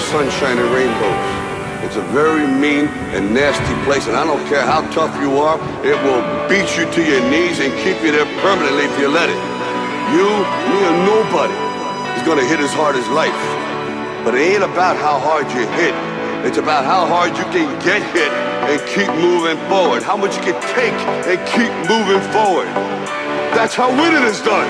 sunshine and rainbows. It's a very mean and nasty place, and I don't care how tough you are, it will beat you to your knees and keep you there permanently if you let it. You, me, or nobody is gonna hit as hard as life. But it ain't about how hard you hit. It's about how hard you can get hit and keep moving forward. How much you can take and keep moving forward. That's how winning is done.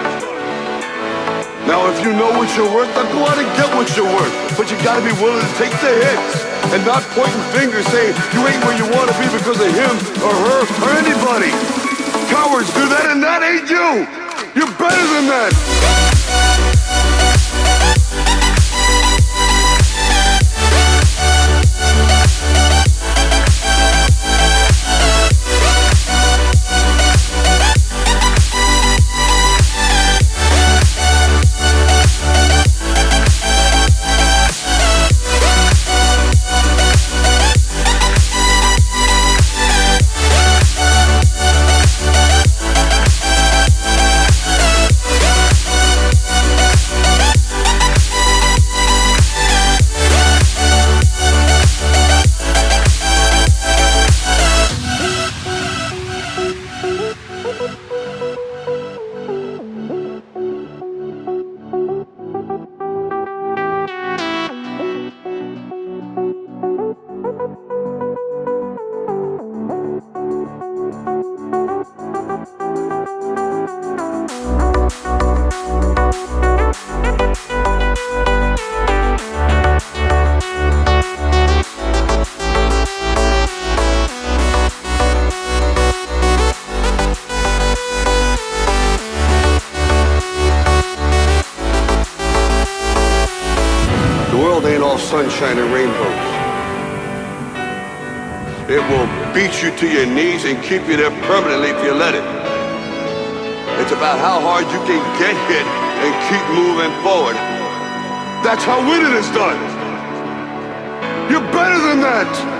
Now, if you know what you're worth, then go out and get what you're worth. But you gotta be willing to take the hits and not pointing fingers saying you ain't where you wanna be because of him or her or anybody. Cowards do that, and that ain't you. You're better than that. Sunshine and rainbows. It will beat you to your knees and keep you there permanently if you let it. It's about how hard you can get hit and keep moving forward. That's how winning is done. You're better than that.